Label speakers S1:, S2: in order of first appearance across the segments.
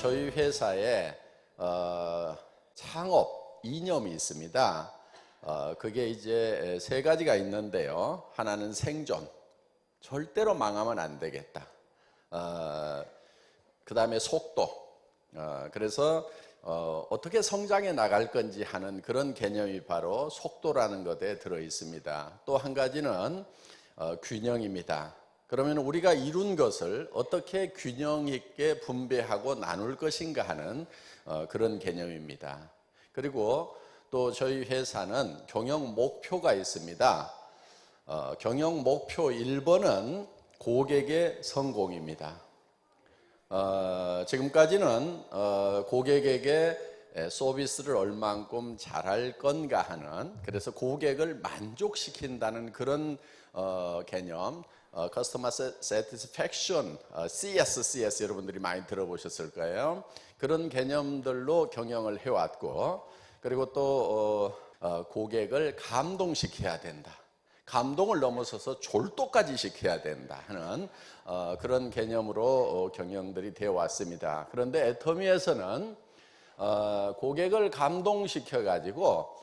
S1: 저희 회사에 창업 이념이 있습니다. 그게 이제 세 가지가 있는데요. 하나는 생존, 절대로 망하면 안 되겠다. 그 다음에 속도, 그래서 어떻게 성장해 나갈 건지 하는 그런 개념이 바로 속도라는 것에 들어 있습니다. 또 한 가지는 균형입니다. 그러면 우리가 이룬 것을 어떻게 균형 있게 분배하고 나눌 것인가 하는 그런 개념입니다. 그리고 또 저희 회사는 경영 목표가 있습니다. 경영 목표 1번은 고객의 성공입니다. 지금까지는 고객에게 서비스를 얼만큼 잘할 건가 하는, 그래서 고객을 만족시킨다는 그런 개념, Customer Satisfaction, CS 여러분들이 많이 들어보셨을 거예요. 그런 개념들로 경영을 해왔고, 그리고 또 고객을 감동시켜야 된다. 감동을 넘어서서 졸도까지 시켜야 된다 하는 그런 개념으로 경영들이 되어 왔습니다. 그런데 애터미에서는 고객을 감동시켜 가지고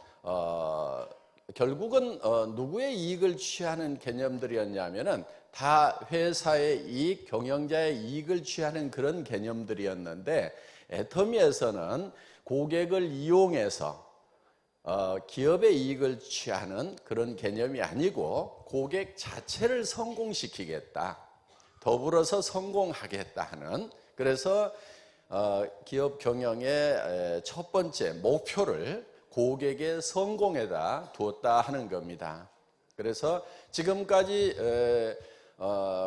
S1: 결국은 누구의 이익을 취하는 개념들이었냐면은 다 회사의 이익, 경영자의 이익을 취하는 그런 개념들이었는데, 애터미에서는 고객을 이용해서 기업의 이익을 취하는 그런 개념이 아니고 고객 자체를 성공시키겠다, 더불어서 성공하겠다 하는, 그래서 기업 경영의 첫 번째 목표를 고객의 성공에다 두었다 하는 겁니다. 그래서 지금까지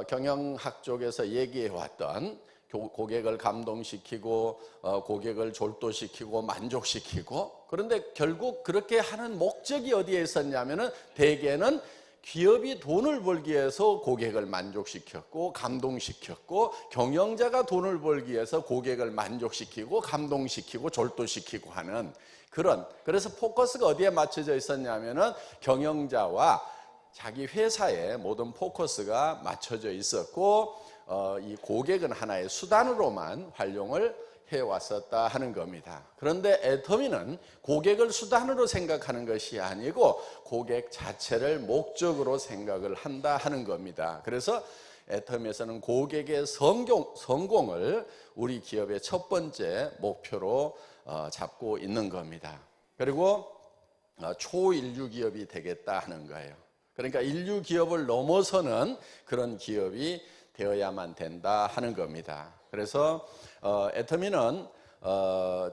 S1: 경영학 쪽에서 얘기해 왔던 고객을 감동시키고 고객을 졸도시키고 만족시키고, 그런데 결국 그렇게 하는 목적이 어디에 있었냐면은 대개는 기업이 돈을 벌기 위해서 고객을 만족시켰고 감동시켰고, 경영자가 돈을 벌기 위해서 고객을 만족시키고 감동시키고 졸도시키고 하는 그런, 그래서 포커스가 어디에 맞춰져 있었냐면은 경영자와 자기 회사의 모든 포커스가 맞춰져 있었고, 이 고객은 하나의 수단으로만 활용을 해왔었다 하는 겁니다. 그런데 애터미는 고객을 수단으로 생각하는 것이 아니고 고객 자체를 목적으로 생각을 한다 하는 겁니다. 그래서 애터미에서는 고객의 성공을 우리 기업의 첫 번째 목표로 잡고 있는 겁니다. 그리고 초인류 기업이 되겠다 하는 거예요. 그러니까 인류 기업을 넘어서는 그런 기업이 되어야만 된다 하는 겁니다. 그래서 애터미는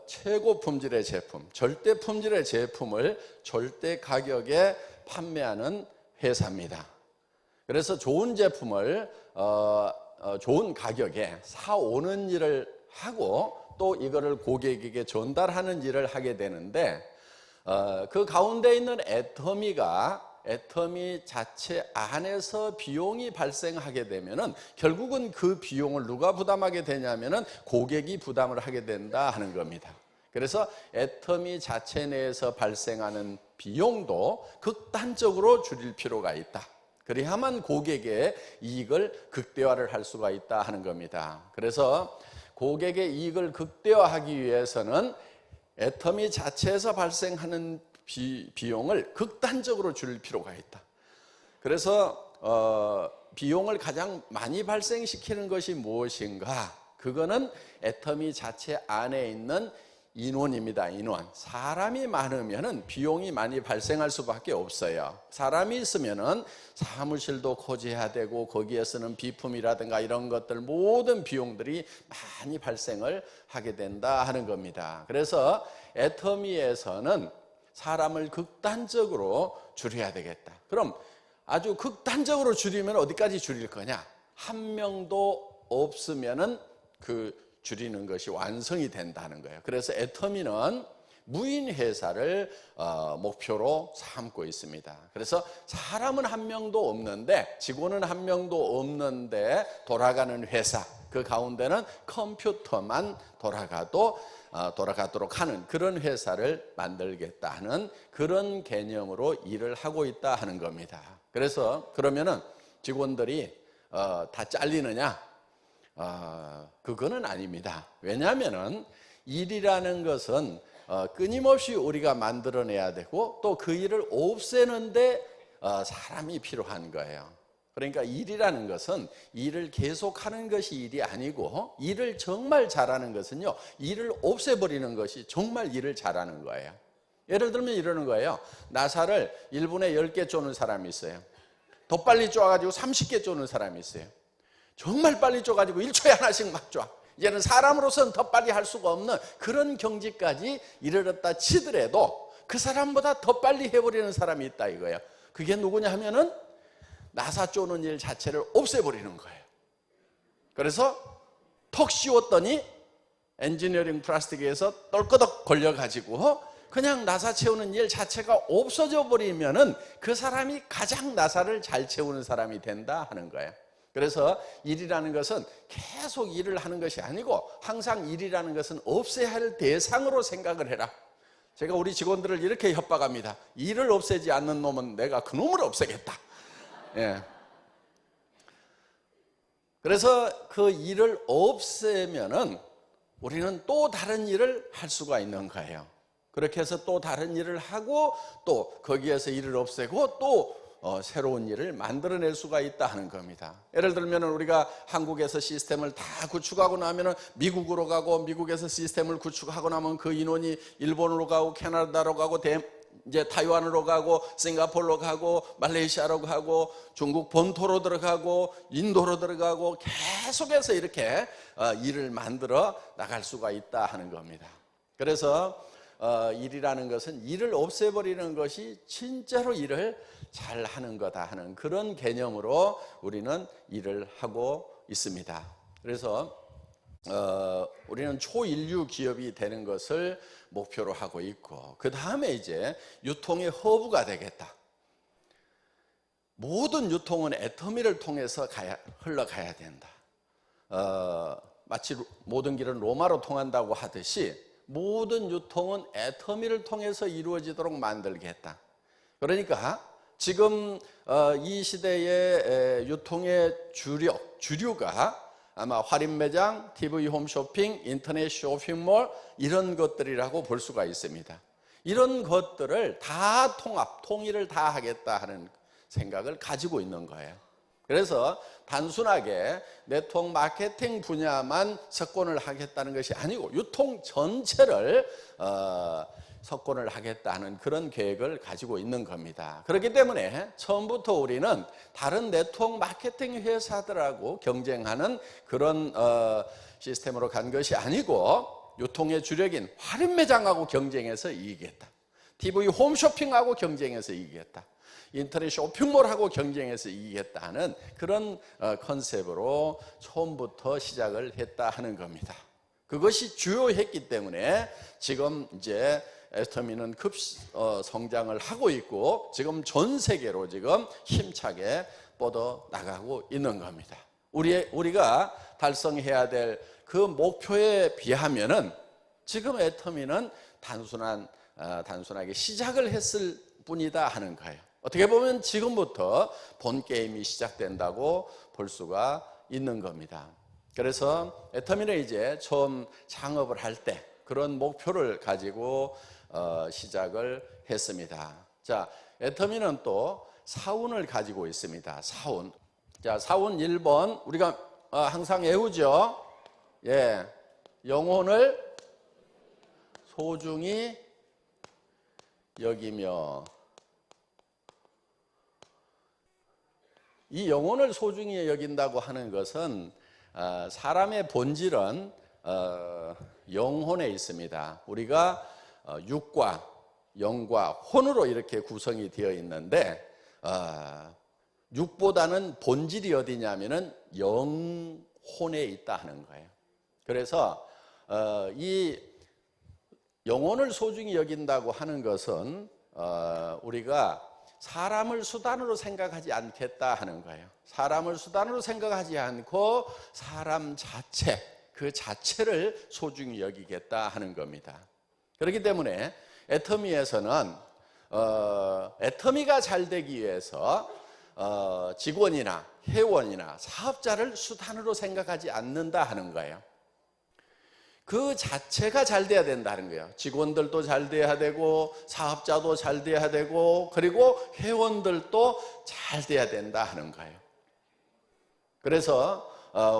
S1: 최고 품질의 제품, 절대 품질의 제품을 절대 가격에 판매하는 회사입니다. 그래서 좋은 제품을 좋은 가격에 사오는 일을 하고 또 이거를 고객에게 전달하는 일을 하게 되는데, 그 가운데 있는 애터미 자체 안에서 비용이 발생하게 되면은 결국은 그 비용을 누가 부담하게 되냐면은 고객이 부담을 하게 된다 하는 겁니다. 그래서 애터미 자체 내에서 발생하는 비용도 극단적으로 줄일 필요가 있다. 그래야만 고객의 이익을 극대화를 할 수가 있다 하는 겁니다. 그래서 고객의 이익을 극대화하기 위해서는 애터미 자체에서 발생하는 비용을 극단적으로 줄일 필요가 있다. 그래서 비용을 가장 많이 발생시키는 것이 무엇인가? 그거는 애터미 자체 안에 있는 인원입니다. 인원. 사람이 많으면은 비용이 많이 발생할 수밖에 없어요. 사람이 있으면은 사무실도 코지해야 되고 거기에 쓰는 비품이라든가 이런 것들 모든 비용들이 많이 발생을 하게 된다 하는 겁니다. 그래서 애터미에서는 사람을 극단적으로 줄여야 되겠다. 그럼 아주 극단적으로 줄이면 어디까지 줄일 거냐? 한 명도 없으면은 그 줄이는 것이 완성이 된다는 거예요. 그래서 애터미는 무인 회사를 목표로 삼고 있습니다. 그래서 사람은 한 명도 없는데, 직원은 한 명도 없는데 돌아가는 회사, 그 가운데는 컴퓨터만 돌아가도록 하는 그런 회사를 만들겠다 하는 그런 개념으로 일을 하고 있다 하는 겁니다. 그래서 그러면은 직원들이 다 잘리느냐? 그거는 아닙니다. 왜냐하면은 일이라는 것은 끊임없이 우리가 만들어내야 되고 또 그 일을 없애는데 사람이 필요한 거예요. 그러니까 일이라는 것은 일을 계속하는 것이 일이 아니고 일을 정말 잘하는 것은요, 일을 없애버리는 것이 정말 일을 잘하는 거예요. 예를 들면 이러는 거예요. 나사를 1분에 10개 쪼는 사람이 있어요. 더 빨리 쪼아가지고 30개 쪼는 사람이 있어요. 정말 빨리 쪼가지고 1초에 하나씩 막 쪼아. 이제는 사람으로서는 더 빨리 할 수가 없는 그런 경지까지 이르렀다 치더라도 그 사람보다 더 빨리 해버리는 사람이 있다 이거예요. 그게 누구냐 하면은 나사 쪼는 일 자체를 없애버리는 거예요. 그래서 턱 씌웠더니 엔지니어링 플라스틱에서 떨거덕 걸려가지고 그냥 나사 채우는 일 자체가 없어져 버리면은 그 사람이 가장 나사를 잘 채우는 사람이 된다 하는 거예요. 그래서 일이라는 것은 계속 일을 하는 것이 아니고 항상 일이라는 것은 없애야 할 대상으로 생각을 해라. 제가 우리 직원들을 이렇게 협박합니다. 일을 없애지 않는 놈은 내가 그 놈을 없애겠다. 예. 그래서 그 일을 없애면은 우리는 또 다른 일을 할 수가 있는 거예요. 그렇게 해서 또 다른 일을 하고 또 거기에서 일을 없애고 또 새로운 일을 만들어낼 수가 있다 하는 겁니다. 예를 들면 우리가 한국에서 시스템을 다 구축하고 나면 미국으로 가고 미국에서 시스템을 구축하고 나면 그 인원이 일본으로 가고 캐나다로 가고 이제 타이완으로 가고 싱가포르로 가고 말레이시아로 가고 중국 본토로 들어가고 인도로 들어가고 계속해서 이렇게 일을 만들어 나갈 수가 있다 하는 겁니다. 그래서 일이라는 것은 일을 없애버리는 것이 진짜로 일을 잘 하는 거다 하는 그런 개념으로 우리는 일을 하고 있습니다. 그래서 우리는 초인류 기업이 되는 것을 목표로 하고 있고 그 다음에 이제 유통의 허브가 되겠다. 모든 유통은 애터미를 통해서 흘러가야 된다. 마치 모든 길은 로마로 통한다고 하듯이 모든 유통은 애터미를 통해서 이루어지도록 만들겠다. 그러니까 지금 이 시대의 유통의 주류가 아마 할인 매장, TV 홈쇼핑, 인터넷 쇼핑몰 이런 것들이라고 볼 수가 있습니다. 이런 것들을 다 통일을 다 하겠다 하는 생각을 가지고 있는 거예요. 그래서 단순하게 네트워크 마케팅 분야만 석권을 하겠다는 것이 아니고 유통 전체를 석권을 하겠다는 그런 계획을 가지고 있는 겁니다. 그렇기 때문에 처음부터 우리는 다른 네트워크 마케팅 회사들하고 경쟁하는 그런 시스템으로 간 것이 아니고 유통의 주력인 할인 매장하고 경쟁해서 이기겠다. TV 홈쇼핑하고 경쟁해서 이기겠다. 인터넷 쇼핑몰하고 경쟁해서 이기겠다는 그런 컨셉으로 처음부터 시작을 했다 하는 겁니다. 그것이 주요했기 때문에 지금 이제 애터미는 성장을 하고 있고 지금 전 세계로 지금 힘차게 뻗어 나가고 있는 겁니다. 우리가 달성해야 될 그 목표에 비하면은 지금 애터미는 단순하게 시작을 했을 뿐이다 하는 거예요. 어떻게 보면 지금부터 본 게임이 시작된다고 볼 수가 있는 겁니다. 그래서 애터미는 이제 처음 창업을 할 때 그런 목표를 가지고 시작을 했습니다. 자, 애터미는 또 사운을 가지고 있습니다. 사운. 자, 사운 1번 우리가 항상 외우죠. 예, 영혼을 소중히 여기며. 이 영혼을 소중히 여긴다고 하는 것은 사람의 본질은 영혼에 있습니다. 우리가 육과 영과 혼으로 이렇게 구성이 되어 있는데 육보다는 본질이 어디냐면은 영혼에 있다 하는 거예요. 그래서 이 영혼을 소중히 여긴다고 하는 것은 우리가 사람을 수단으로 생각하지 않겠다 하는 거예요. 사람을 수단으로 생각하지 않고 사람 자체, 그 자체를 소중히 여기겠다 하는 겁니다. 그렇기 때문에 애터미에서는 애터미가 잘 되기 위해서 직원이나 회원이나 사업자를 수단으로 생각하지 않는다 하는 거예요. 그 자체가 잘 돼야 된다는 거예요. 직원들도 잘 돼야 되고 사업자도 잘 돼야 되고 그리고 회원들도 잘 돼야 된다 하는 거예요. 그래서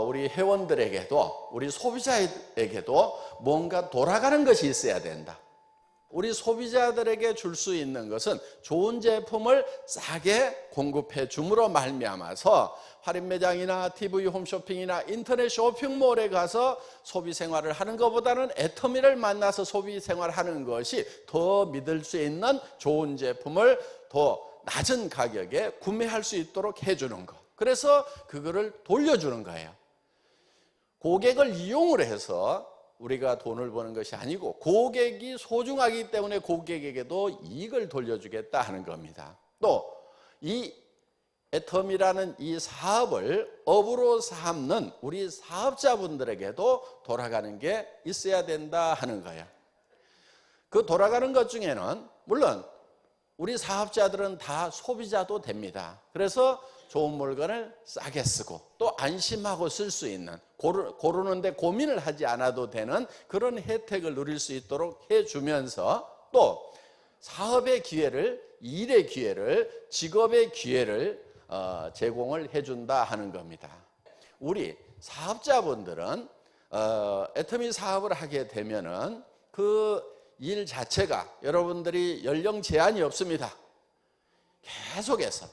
S1: 우리 회원들에게도 우리 소비자에게도 뭔가 돌아가는 것이 있어야 된다. 우리 소비자들에게 줄 수 있는 것은 좋은 제품을 싸게 공급해 줌으로 말미암아서 할인 매장이나 TV 홈쇼핑이나 인터넷 쇼핑몰에 가서 소비 생활을 하는 것보다는 애터미를 만나서 소비 생활을 하는 것이 더 믿을 수 있는 좋은 제품을 더 낮은 가격에 구매할 수 있도록 해주는 것. 그래서 그거를 돌려주는 거예요. 고객을 이용을 해서 우리가 돈을 버는 것이 아니고 고객이 소중하기 때문에 고객에게도 이익을 돌려주겠다 하는 겁니다. 또 이 애터미라는 이 사업을 업으로 삼는 우리 사업자분들에게도 돌아가는 게 있어야 된다 하는 거예요. 그 돌아가는 것 중에는 물론 우리 사업자들은 다 소비자도 됩니다. 그래서 좋은 물건을 싸게 쓰고 또 안심하고 쓸 수 있는 고르는데 고민을 하지 않아도 되는 그런 혜택을 누릴 수 있도록 해주면서 또 사업의 기회를, 일의 기회를, 직업의 기회를 제공을 해준다 하는 겁니다. 우리 사업자분들은 애터미 사업을 하게 되면은 그 일 자체가 여러분들이 연령 제한이 없습니다. 계속해서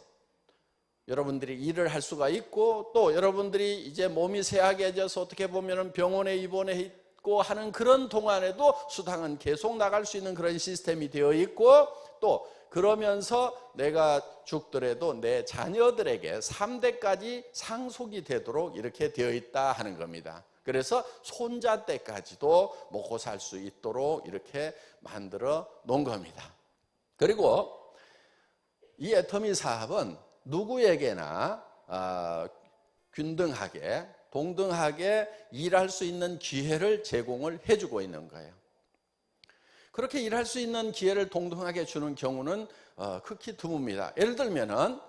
S1: 여러분들이 일을 할 수가 있고 또 여러분들이 이제 몸이 쇠약해져서 어떻게 보면 병원에 입원해 있고 하는 그런 동안에도 수당은 계속 나갈 수 있는 그런 시스템이 되어 있고 또 그러면서 내가 죽더라도 내 자녀들에게 3대까지 상속이 되도록 이렇게 되어 있다 하는 겁니다. 그래서 손자 때까지도 먹고 살 수 있도록 이렇게 만들어 놓은 겁니다. 그리고 이 애터미 사업은 누구에게나 균등하게 동등하게 일할 수 있는 기회를 제공을 해주고 있는 거예요. 그렇게 일할 수 있는 기회를 동등하게 주는 경우는 극히 드뭅니다. 예를 들면은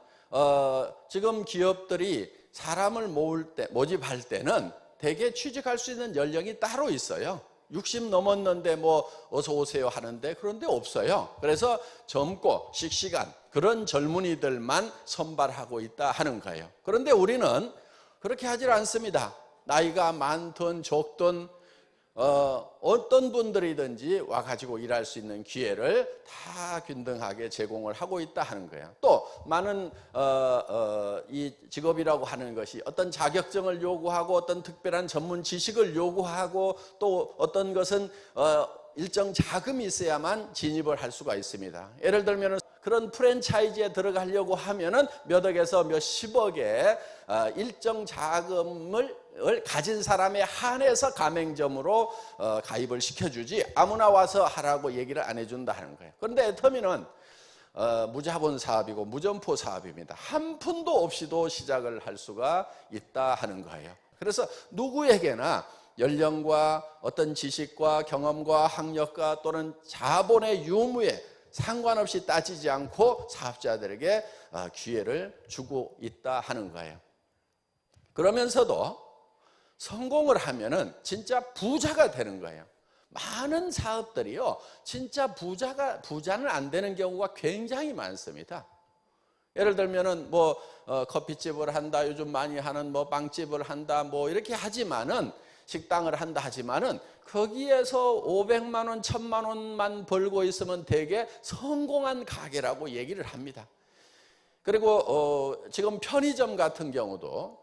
S1: 지금 기업들이 사람을 모집할 때는 대개 취직할 수 있는 연령이 따로 있어요. 60 넘었는데 뭐 어서 오세요 하는데 그런데 없어요. 그래서 젊고 씩씩한 그런 젊은이들만 선발하고 있다 하는 거예요. 그런데 우리는 그렇게 하질 않습니다. 나이가 많든 적든 어떤 분들이든지 와가지고 일할 수 있는 기회를 다 균등하게 제공을 하고 있다 하는 거예요. 또 많은 이 직업이라고 하는 것이 어떤 자격증을 요구하고 어떤 특별한 전문 지식을 요구하고 또 어떤 것은 일정 자금이 있어야만 진입을 할 수가 있습니다. 예를 들면 그런 프랜차이즈에 들어가려고 하면은 몇 억에서 몇십억의 일정 자금을 가진 사람에 한해서 가맹점으로 가입을 시켜주지 아무나 와서 하라고 얘기를 안 해준다 하는 거예요. 그런데 애터미는 무자본 사업이고 무점포 사업입니다. 한 푼도 없이도 시작을 할 수가 있다 하는 거예요. 그래서 누구에게나 연령과 어떤 지식과 경험과 학력과 또는 자본의 유무에 상관없이 따지지 않고 사업자들에게 기회를 주고 있다 하는 거예요. 그러면서도 성공을 하면은 진짜 부자가 되는 거예요. 많은 사업들이요, 진짜 부자는 안 되는 경우가 굉장히 많습니다. 예를 들면은 뭐 커피집을 한다, 요즘 많이 하는 뭐 빵집을 한다, 뭐 이렇게 하지만은 식당을 한다 하지만은 거기에서 500만 원, 1000만 원만 벌고 있으면 되게 성공한 가게라고 얘기를 합니다. 그리고 지금 편의점 같은 경우도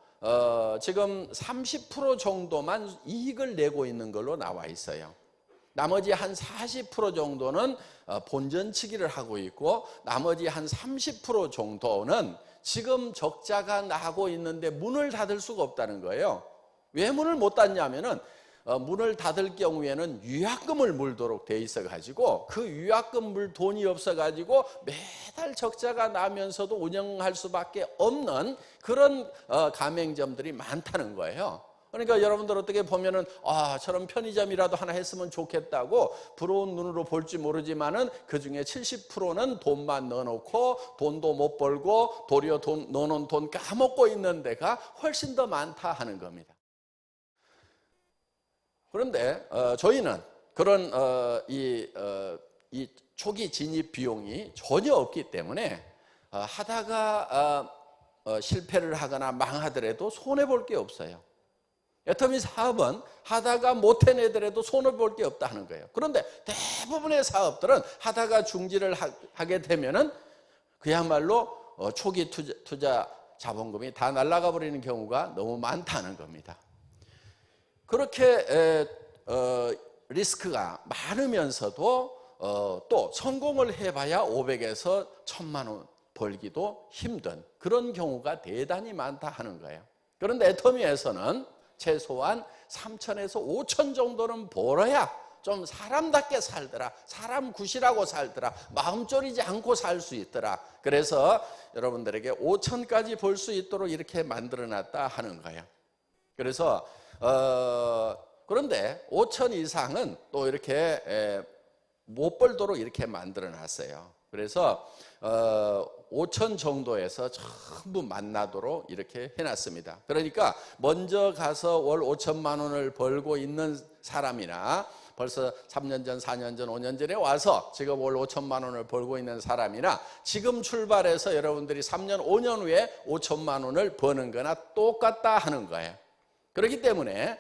S1: 지금 30% 정도만 이익을 내고 있는 걸로 나와 있어요. 나머지 한 40% 정도는 본전치기를 하고 있고 나머지 한 30% 정도는 지금 적자가 나고 있는데 문을 닫을 수가 없다는 거예요. 왜 문을 못 닫냐면은 문을 닫을 경우에는 유약금을 물도록 돼 있어 가지고 그 유약금 물 돈이 없어 가지고 매달 적자가 나면서도 운영할 수밖에 없는 그런 가맹점들이 많다는 거예요. 그러니까 여러분들 어떻게 보면은 저런 편의점이라도 하나 했으면 좋겠다고 부러운 눈으로 볼지 모르지만은 그 중에 70%는 돈만 넣어놓고 돈도 못 벌고 도리어 넣어놓은 돈 까먹고 있는 데가 훨씬 더 많다 하는 겁니다. 그런데 저희는 그런 이 초기 진입 비용이 전혀 없기 때문에 하다가 실패를 하거나 망하더라도 손해볼 게 없어요. 애터미 사업은 하다가 못 해내더라도 손해볼 게 없다 하는 거예요. 그런데 대부분의 사업들은 하다가 중지를 하게 되면은 그야말로 초기 투자 자본금이 다 날아가 버리는 경우가 너무 많다는 겁니다. 그렇게 리스크가 많으면서도 또 성공을 해봐야 500에서 1000만 원 벌기도 힘든 그런 경우가 대단히 많다 하는 거예요. 그런데 애터미에서는 최소한 3천에서 5천 정도는 벌어야 좀 사람답게 살더라, 사람 굿이라고 살더라, 마음 졸이지 않고 살 수 있더라. 그래서 여러분들에게 5천까지 벌 수 있도록 이렇게 만들어놨다 하는 거예요. 그래서 그런데 5천 이상은 또 이렇게 못 벌도록 이렇게 만들어놨어요. 그래서 5천 정도에서 전부 만나도록 이렇게 해놨습니다. 그러니까 먼저 가서 월 5천만 원을 벌고 있는 사람이나 벌써 3년 전, 4년 전, 5년 전에 와서 지금 월 5천만 원을 벌고 있는 사람이나 지금 출발해서 여러분들이 3년, 5년 후에 5천만 원을 버는 거나 똑같다 하는 거예요. 그렇기 때문에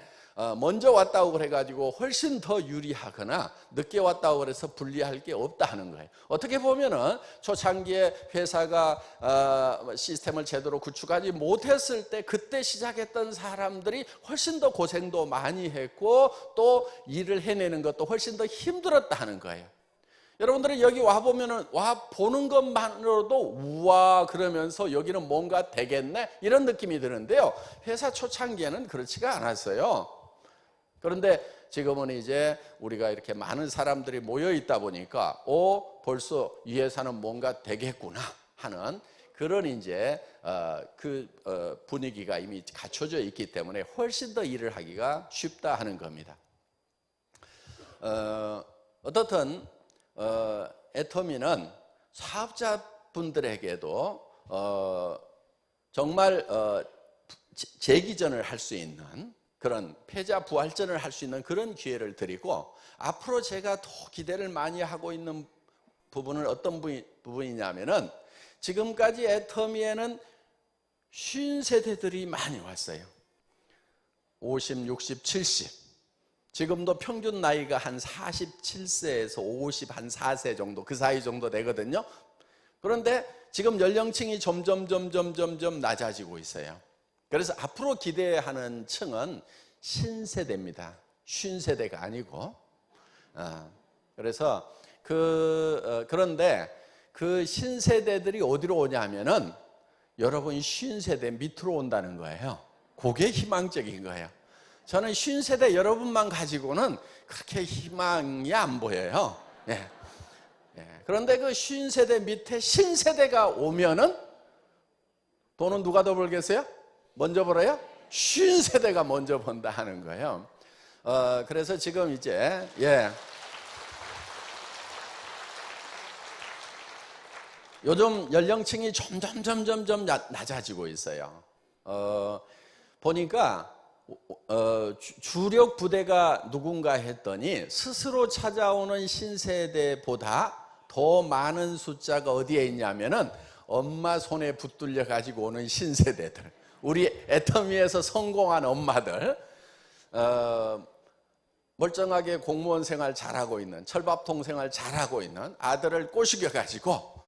S1: 먼저 왔다고 그래가지고 훨씬 더 유리하거나 늦게 왔다고 그래서 불리할 게 없다 하는 거예요. 어떻게 보면은 초창기에 회사가 시스템을 제대로 구축하지 못했을 때 그때 시작했던 사람들이 훨씬 더 고생도 많이 했고 또 일을 해내는 것도 훨씬 더 힘들었다 하는 거예요. 여러분들은 여기 와보면은 보는 것만으로도 우와 그러면서 여기는 뭔가 되겠네 이런 느낌이 드는데요. 회사 초창기에는 그렇지가 않았어요. 그런데 지금은 이제 우리가 이렇게 많은 사람들이 모여 있다 보니까 벌써 이 회사는 뭔가 되겠구나 하는 그런 이제 분위기가 이미 갖춰져 있기 때문에 훨씬 더 일을 하기가 쉽다 하는 겁니다. 어떻든 애터미는 사업자분들에게도 정말 재기전을 할 수 있는 그런 패자 부활전을 할 수 있는 그런 기회를 드리고 앞으로 제가 더 기대를 많이 하고 있는 부분은 어떤 부분이냐면은 지금까지 애터미에는 50세대들이 많이 왔어요. 50, 60, 70 지금도 평균 나이가 한 47세에서 50, 한 4세 정도 그 사이 정도 되거든요. 그런데 지금 연령층이 점점 낮아지고 있어요. 그래서 앞으로 기대하는 층은 신세대입니다. 쉰세대가 아니고. 그래서 그런데 그 신세대들이 어디로 오냐면은 여러분 쉰세대 밑으로 온다는 거예요. 그게 희망적인 거예요. 저는 쉰세대 여러분만 가지고는 그렇게 희망이 안 보여요. 예. 그런데 그 쉰세대 밑에 신세대가 오면은 돈은 누가 더 벌겠어요? 먼저 벌어요? 쉰세대가 먼저 번다 하는 거예요. 그래서 지금 이제 요즘 연령층이 점점 낮아지고 있어요. 보니까 주력 부대가 누군가 했더니 스스로 찾아오는 신세대보다 더 많은 숫자가 어디에 있냐면은 엄마 손에 붙들려 가지고 오는 신세대들, 우리 애터미에서 성공한 엄마들, 멀쩡하게 공무원 생활 잘하고 있는, 철밥통 생활 잘하고 있는 아들을 꼬시겨 가지고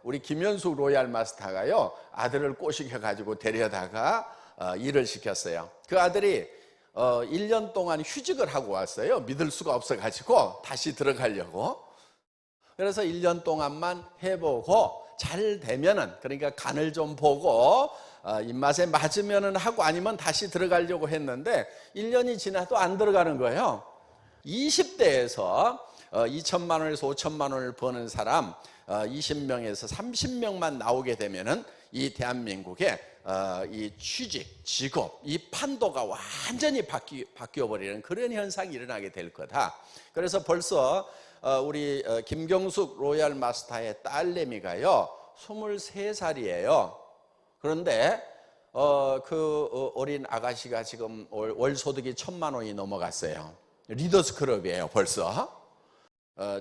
S1: 우리 김현숙 로얄 마스터가요 아들을 꼬시겨 가지고 데려다가 일을 시켰어요. 그 아들이 1년 동안 휴직을 하고 왔어요. 믿을 수가 없어 가지고 다시 들어가려고. 그래서 1년 동안만 해보고 잘 되면은, 그러니까 간을 좀 보고 입맛에 맞으면은 하고 아니면 다시 들어가려고 했는데 1년이 지나도 안 들어가는 거예요. 20대에서 2천만 원에서 5천만 원을 버는 사람 20명에서 30명만 나오게 되면은 이 대한민국에 이 취직, 직업, 이 판도가 완전히 바뀌어버리는 그런 현상이 일어나게 될 거다. 그래서 벌써 우리 김경숙 로얄 마스터의 딸내미가요 23살이에요. 그런데 그 어린 아가씨가 지금 월 소득이 1,000만 원이 넘어갔어요. 리더스 클럽이에요 벌써.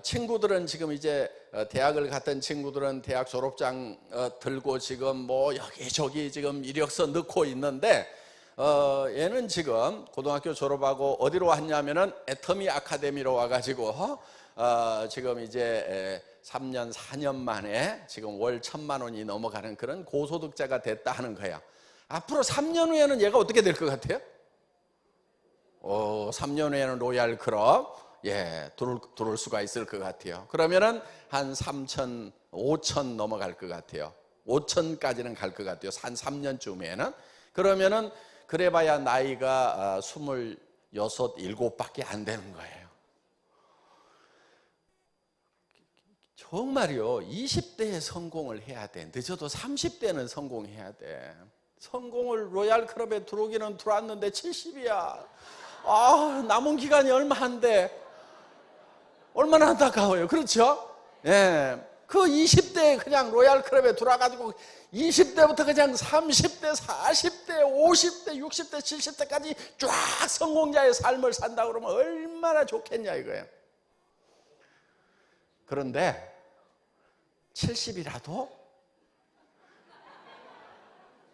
S1: 친구들은 지금 이제 대학을 갔던 친구들은 대학 졸업장 들고 지금 뭐 여기저기 지금 이력서 넣고 있는데 얘는 지금 고등학교 졸업하고 어디로 왔냐면은 애터미 아카데미로 와가지고 지금 이제 3년 4년 만에 지금 월 1,000만 원이 넘어가는 그런 고소득자가 됐다 하는 거야. 앞으로 3년 후에는 얘가 어떻게 될 것 같아요? 3년 후에는 로얄 클럽 들어올 수가 있을 것 같아요. 그러면은 한 3천, 5천 넘어갈 것 같아요. 5천까지는 갈 것 같아요. 한 3년쯤에는. 그러면은 그래봐야 나이가 26, 7밖에 안 되는 거예요. 정말요. 20대에 성공을 해야 돼. 늦어도 30대는 성공해야 돼. 성공을 로얄 클럽에 들어오기는 들어왔는데 70이야. 남은 기간이 얼마 안 돼. 얼마나 안타까워요. 그렇죠? 예. 그 20대에 그냥 로얄 클럽에 들어와가지고 20대부터 그냥 30대, 40대, 50대, 60대, 70대까지 쫙 성공자의 삶을 산다 그러면 얼마나 좋겠냐 이거예요. 그런데 70이라도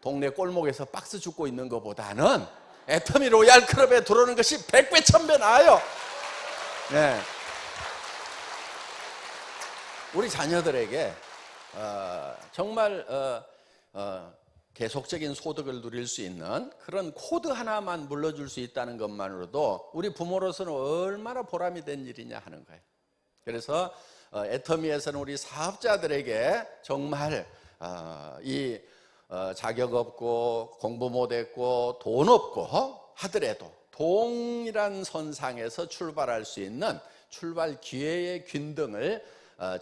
S1: 동네 골목에서 박스 줍고 있는 것보다는 애터미 로얄 클럽에 들어오는 것이 100배, 1000배 나아요. 네. 우리 자녀들에게 정말 계속적인 소득을 누릴 수 있는 그런 코드 하나만 물려줄 수 있다는 것만으로도 우리 부모로서는 얼마나 보람이 된 일이냐 하는 거예요. 그래서 애터미에서는 우리 사업자들에게 정말 이 자격 없고 공부 못했고 돈 없고 하더라도 동일한 선상에서 출발할 수 있는 출발 기회의 균등을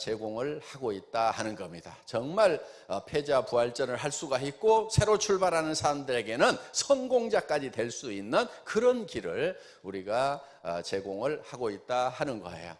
S1: 제공을 하고 있다 하는 겁니다. 정말 패자 부활전을 할 수가 있고 새로 출발하는 사람들에게는 성공자까지 될 수 있는 그런 길을 우리가 제공을 하고 있다 하는 거예요.